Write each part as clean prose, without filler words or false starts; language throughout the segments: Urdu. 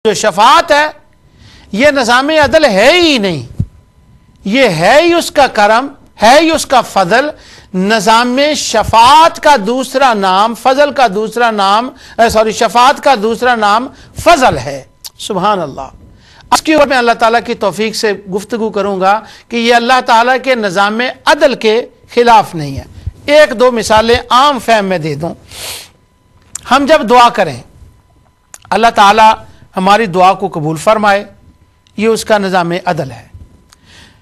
جو شفاعت ہے یہ نظام عدل ہے ہی نہیں، یہ ہے ہی اس کا کرم، ہے ہی اس کا فضل۔ نظام شفاعت کا دوسرا نام فضل کا دوسرا نام شفاعت کا دوسرا نام فضل ہے۔ سبحان اللہ۔ اس کے اوپر میں اللہ تعالیٰ کی توفیق سے گفتگو کروں گا کہ یہ اللہ تعالیٰ کے نظام عدل کے خلاف نہیں ہے۔ ایک دو مثالیں عام فہم میں دے دوں۔ ہم جب دعا کریں اللہ تعالیٰ ہماری دعا کو قبول فرمائے، یہ اس کا نظام عدل ہے،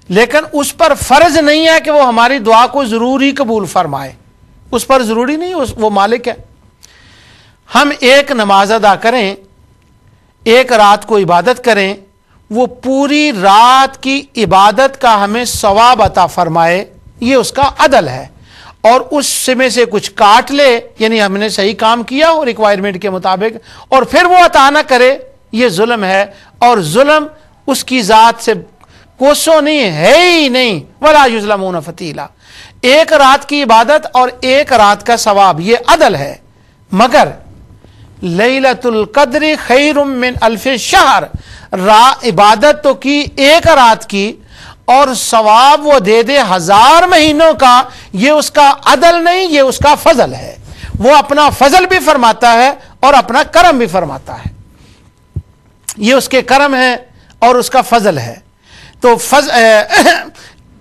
لیکن اس پر فرض نہیں ہے کہ وہ ہماری دعا کو ضروری قبول فرمائے، اس پر ضروری نہیں، وہ مالک ہے۔ ہم ایک نماز ادا کریں، ایک رات کو عبادت کریں، وہ پوری رات کی عبادت کا ہمیں ثواب عطا فرمائے، یہ اس کا عدل ہے، اور اس میں سے کچھ کاٹ لے، یعنی ہم نے صحیح کام کیا اور ریکوائرمنٹ کے مطابق، اور پھر وہ عطا نہ کرے، یہ ظلم ہے، اور ظلم اس کی ذات سے کوسوں نہیں ہے ہی نہیں۔ وَلَا يُظْلَمُونَ فَتِيلًا۔ ایک رات کی عبادت اور ایک رات کا ثواب، یہ عدل ہے، مگر لیلۃ القدر خیر من الف شہر، عبادت تو کی ایک رات کی اور ثواب وہ دے دے 1000 مہینوں کا، یہ اس کا عدل نہیں، یہ اس کا فضل ہے۔ وہ اپنا فضل بھی فرماتا ہے اور اپنا کرم بھی فرماتا ہے، یہ اس کے کرم ہے اور اس کا فضل ہے۔ تو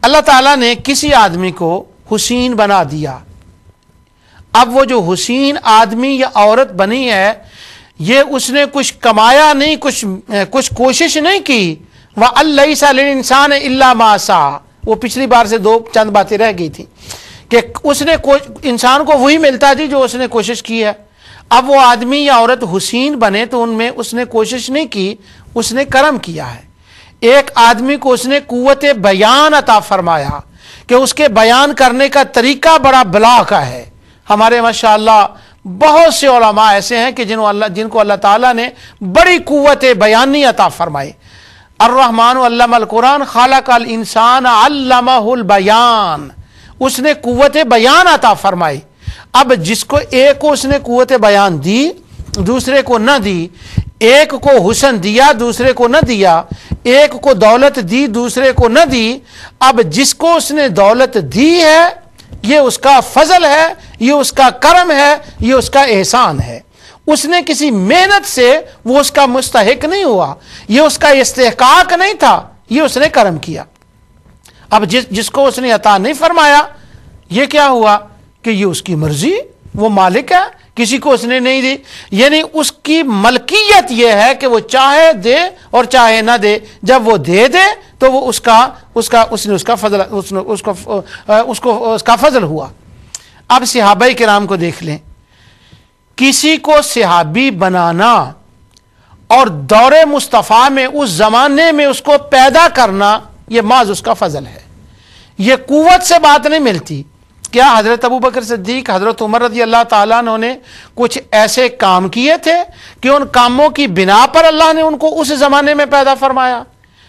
اللہ تعالیٰ نے کسی آدمی کو حسین بنا دیا، اب وہ جو حسین آدمی یا عورت بنی ہے، یہ اس نے کچھ کمایا نہیں، کچھ کوشش نہیں کی۔ وَأَلَّيْسَ لِلْإِنسَانِ إِلَّا مَا سَعَى، وہ پچھلی بار سے چند باتیں رہ گئی تھیں کہ اس نے انسان کو وہی ملتا تھی جو اس نے کوشش کی ہے۔ اب وہ آدمی یا عورت حسین بنے تو ان میں اس نے کوشش نہیں کی، اس نے کرم کیا ہے۔ ایک آدمی کو اس نے قوت بیان عطا فرمایا کہ اس کے بیان کرنے کا طریقہ بڑا بلاغ کا ہے۔ ہمارے ماشاءاللہ بہت سے علماء ایسے ہیں کہ جن کو اللہ تعالیٰ نے بڑی قوت بیانی عطا فرمائی۔ الرحمن علم القرآن خلق الانسان علمہ البیان، اس نے قوت بیان عطا فرمائی۔ اب جس کو ایک کو اس نے قوت بیان دی، دوسرے کو نہ دی، ایک کو حسن دیا دوسرے کو نہ دیا، ایک کو دولت دی دوسرے کو نہ دی، اب جس کو اس نے دولت دی ہے یہ اس کا فضل ہے، یہ اس کا کرم ہے، یہ اس کا احسان ہے۔ اس نے کسی محنت سے وہ اس کا مستحق نہیں ہوا، یہ اس کا استحقاق نہیں تھا، یہ اس نے کرم کیا۔ اب جس کو اس نے عطا نہیں فرمایا، یہ کیا ہوا کہ یہ اس کی مرضی، وہ مالک ہے، کسی کو اس نے نہیں دی، یعنی اس کی ملکیت یہ ہے کہ وہ چاہے دے اور چاہے نہ دے، جب وہ دے دے تو وہ اس کا فضل ہوا۔ اب صحابہ کرام کو دیکھ لیں، کسی کو صحابی بنانا اور دور مصطفیٰ میں اس زمانے میں اس کو پیدا کرنا، یہ محض اس کا فضل ہے، یہ قوت سے بات نہیں ملتی۔ کیا حضرت ابوبکر صدیق، حضرت عمر رضی اللہ تعالیٰ عنہ نے کچھ ایسے کام کیے تھے کہ ان کاموں کی بنا پر اللہ نے ان کو اس زمانے میں پیدا فرمایا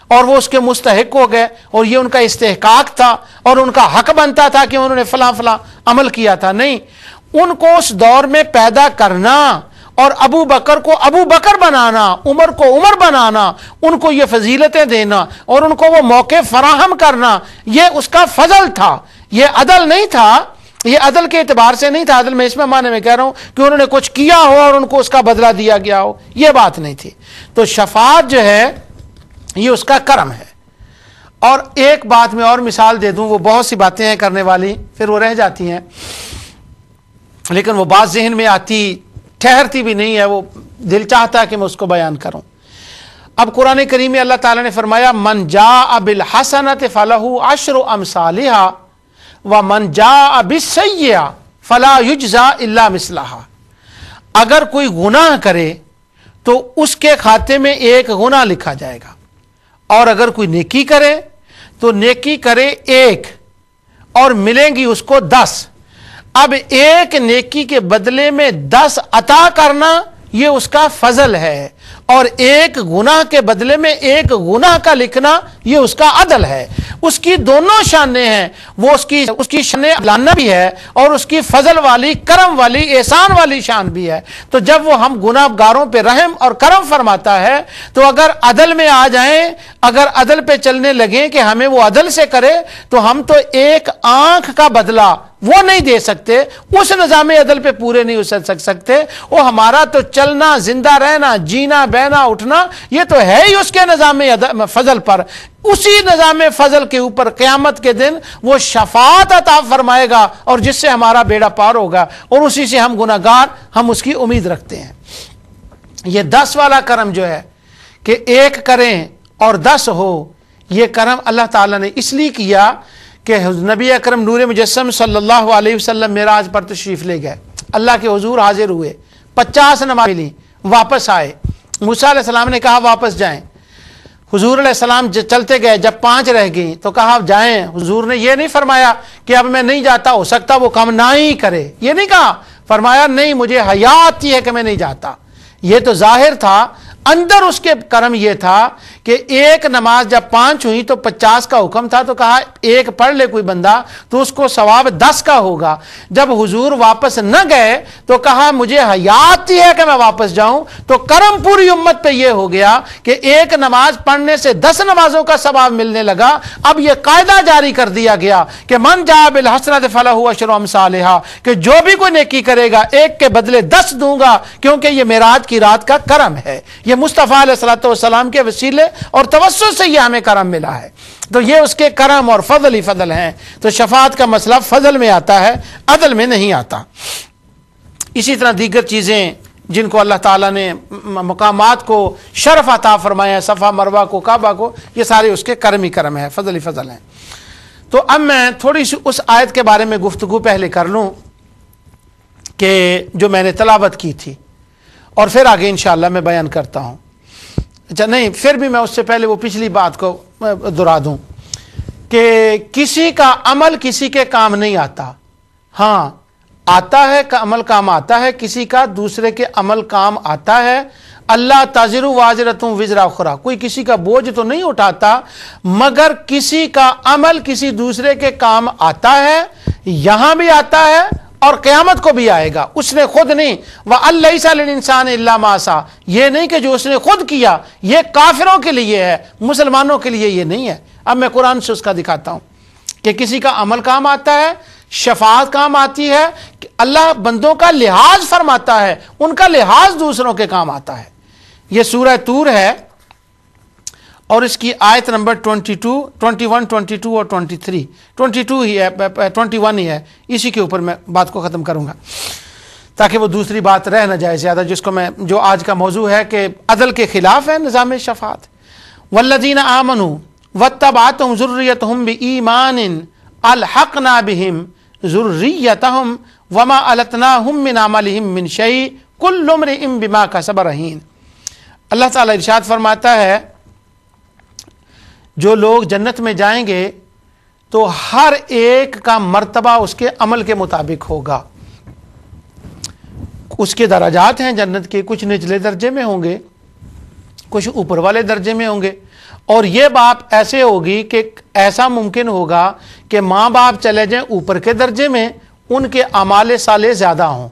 اور وہ اس کے مستحق ہو گئے، اور یہ ان کا استحقاق تھا اور ان کا حق بنتا تھا کہ انہوں نے فلاں فلاں عمل کیا تھا؟ نہیں، ان کو اس دور میں پیدا کرنا اور ابو بکر کو ابو بکر بنانا، عمر کو عمر بنانا، ان کو یہ فضیلتیں دینا اور ان کو وہ موقع فراہم کرنا، یہ اس کا فضل تھا، یہ عدل نہیں تھا۔ یہ عدل کے اعتبار سے نہیں تھا، عدل میں اس میں معنی میں کہہ رہا ہوں کہ انہوں نے کچھ کیا ہو اور ان کو اس کا بدلہ دیا گیا ہو، یہ بات نہیں تھی۔ تو شفاعت جو ہے یہ اس کا کرم ہے۔ اور ایک بات میں اور مثال دے دوں، وہ بہت سی باتیں ہیں کرنے والی، پھر وہ رہ جاتی ہیں، لیکن وہ بات ذہن میں آتی ٹھہرتی بھی نہیں ہے، وہ دل چاہتا ہے کہ میں اس کو بیان کروں۔ اب قرآن کریم میں اللہ تعالیٰ نے فرمایا من جاء بالحسنۃ فلہ عشر امثالھا ومن جاء بالسیئۃ فلا یجزی الا مثلھا۔ اگر کوئی گناہ کرے تو اس کے کھاتے میں ایک گناہ لکھا جائے گا، اور اگر کوئی نیکی کرے تو نیکی کرے ایک اور ملیں گی اس کو 10۔ اب ایک نیکی کے بدلے میں 10 عطا کرنا یہ اس کا فضل ہے، اور ایک گناہ کے بدلے میں ایک گناہ کا لکھنا یہ اس کا عدل ہے۔ اس کی دونوں شانیں ہیں، وہ اس کی شان لانا بھی ہے اور اس کی فضل والی، کرم والی، احسان والی شان بھی ہے۔ تو جب وہ ہم گناہ گاروں پہ رحم اور کرم فرماتا ہے تو اگر عدل میں آ جائیں، اگر عدل پہ چلنے لگیں کہ ہمیں وہ عدل سے کرے، تو ہم تو ایک آنکھ کا بدلہ وہ نہیں دے سکتے، اس نظام عدل پہ پورے نہیں اتر سکتے۔ وہ ہمارا تو چلنا، زندہ رہنا، جینا، بہنا، اٹھنا، یہ تو ہے ہی اس کے نظام فضل پر۔ اسی نظام فضل کے اوپر قیامت کے دن وہ شفاعت عطا فرمائے گا، اور جس سے ہمارا بیڑا پار ہوگا، اور اسی سے ہم گناہگار، ہم اس کی امید رکھتے ہیں۔ یہ 10 والا کرم جو ہے کہ ایک کریں اور 10 ہو، یہ کرم اللہ تعالیٰ نے اس لیے کیا کہ نبی اکرم نور مجسم صلی اللہ علیہ وسلم معراج پر تشریف لے گئے، اللہ کے حضور حاضر ہوئے، 50 نمازیں لیں، واپس آئے۔ موسیٰ علیہ السلام نے کہا واپس جائیں، حضور علیہ السلام چلتے گئے، جب 5 رہ گئیں تو کہا جائیں۔ حضور نے یہ نہیں فرمایا کہ اب میں نہیں جاتا، ہو سکتا وہ کام نہ ہی کرے، یہ نہیں کہا، فرمایا نہیں مجھے حیا آتی ہے کہ میں نہیں جاتا۔ یہ تو ظاہر تھا، اندر اس کے کرم یہ تھا کہ ایک نماز جب 5 ہوئی تو 50 کا حکم تھا، تو کہا ایک پڑھ لے کوئی بندہ تو اس کو ثواب 10 کا ہوگا۔ جب حضور واپس نہ گئے تو کہا مجھے حیا آتی ہے کہ میں واپس جاؤں، تو کرم پوری امت پہ یہ ہو گیا کہ ایک نماز پڑھنے سے 10 نمازوں کا ثواب ملنے لگا۔ اب یہ قاعدہ جاری کر دیا گیا کہ من جاء بالحسنۃ فلہ عشر امثالھا، کہ جو بھی کوئی نیکی کرے گا ایک کے بدلے 10 دوں گا، کیونکہ یہ معراج کی رات کا کرم ہے۔ یہ مصطفیٰ علیہ الصلوۃ والسلام کے وسیلے اور توسط سے یہ ہمیں کرم ملا ہے۔ تو یہ اس کے کرم اور فضل ہی فضل ہیں۔ تو شفاعت کا مسئلہ فضل میں آتا ہے، عدل میں نہیں آتا۔ اسی طرح دیگر چیزیں جن کو اللہ تعالیٰ نے مقامات کو شرف عطا فرمایا، صفا مروہ کو، کعبہ کو، یہ سارے اس کے کرم ہی کرم ہیں، فضل ہی فضل ہیں۔ تو اب میں تھوڑی سی اس آیت کے بارے میں گفتگو پہلے کر لوں کہ جو میں نے تلاوت کی تھی، اور پھر آگے انشاءاللہ میں بیان کرتا ہوں۔ اچھا نہیں، پھر بھی میں اس سے پہلے وہ پچھلی بات کو دہرا دوں کہ کسی کا عمل کسی کے کام نہیں آتا۔ ہاں آتا ہے کہ عمل کام آتا ہے، کسی کا دوسرے کے عمل کام آتا ہے۔ اللہ تزر وازرۃ وزر اخری، کوئی کسی کا بوجھ تو نہیں اٹھاتا، مگر کسی کا عمل کسی دوسرے کے کام آتا ہے، یہاں بھی آتا ہے اور قیامت کو بھی آئے گا۔ اس نے خود نہیں، وَأَن لَيْسَ لِلْإِنسَانِ إِلَّا مَا سَعَىٰ، یہ نہیں کہ جو اس نے خود کیا، یہ کافروں کے لیے ہے، مسلمانوں کے لیے یہ نہیں ہے۔ اب میں قرآن سے اس کا دکھاتا ہوں کہ کسی کا عمل کام آتا ہے، شفاعت کام آتی ہے، کہ اللہ بندوں کا لحاظ فرماتا ہے، ان کا لحاظ دوسروں کے کام آتا ہے۔ یہ سورہ طور ہے اور اس کی آیت نمبر 22، 21، 22 اور 23، 22 ہی ہے، 21 ہی ہے، اسی کے اوپر میں بات کو ختم کروں گا تاکہ وہ دوسری بات رہ نہ جائے زیادہ، جس کو میں جو آج کا موضوع ہے کہ عدل کے خلاف ہے نظام شفاعت۔ والذین آمنوا واتبعتهم ذریتهم بایمان الحقنا بهم ذریتهم وما التناهم من عملهم من شیء کل امرئ بما کسب رہین۔ اللہ تعالیٰ ارشاد فرماتا ہے جو لوگ جنت میں جائیں گے تو ہر ایک کا مرتبہ اس کے عمل کے مطابق ہوگا۔ اس کے درجات ہیں جنت کے، کچھ نچلے درجے میں ہوں گے، کچھ اوپر والے درجے میں ہوں گے، اور یہ بات ایسے ہوگی کہ ایسا ممکن ہوگا کہ ماں باپ چلے جائیں اوپر کے درجے میں، ان کے اعمال صالح زیادہ ہوں،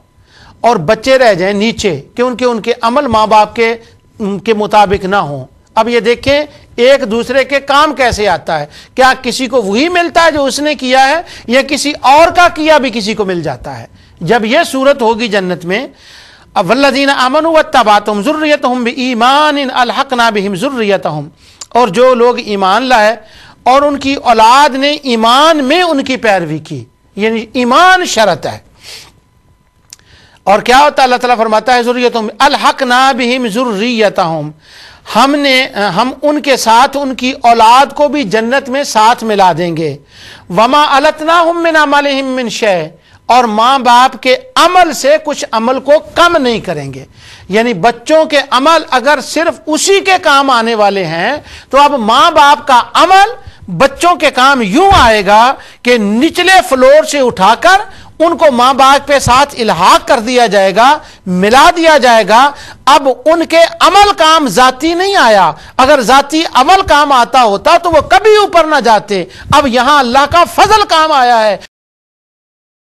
اور بچے رہ جائیں نیچے کہ ان کے عمل ماں باپ کے مطابق نہ ہوں۔ اب یہ دیکھیں ایک دوسرے کے کام کیسے آتا ہے، کیا کسی کو وہی ملتا ہے جو اس نے کیا ہے، یا کسی اور کا کیا بھی کسی کو مل جاتا ہے؟ جب یہ صورت ہوگی جنت میں، والذین آمنوا واتبعتهم ذریتهم بایمان الحقنا بهم ذریتهم، اور جو لوگ ایمان لائے اور ان کی اولاد نے ایمان میں ان کی پیروی کی، یعنی ایمان شرط ہے۔ اور کیا ہوتا ہے؟ اللہ تعالیٰ فرماتا ہے ذریتهم الحقنا بهم ذریتهم، ہم ان کے ساتھ ان کی اولاد کو بھی جنت میں ساتھ ملا دیں گے۔ وما التناهم من عملهم من شیء، اور ماں باپ کے عمل سے کچھ عمل کو کم نہیں کریں گے۔ یعنی بچوں کے عمل اگر صرف اسی کے کام آنے والے ہیں تو اب ماں باپ کا عمل بچوں کے کام یوں آئے گا کہ نچلے فلور سے اٹھا کر ان کو ماں باپ کے ساتھ الحاق کر دیا جائے گا، ملا دیا جائے گا۔ اب ان کے عمل کام ذاتی نہیں آیا، اگر ذاتی عمل کام آتا ہوتا تو وہ کبھی اوپر نہ جاتے۔ اب یہاں اللہ کا فضل کام آیا ہے۔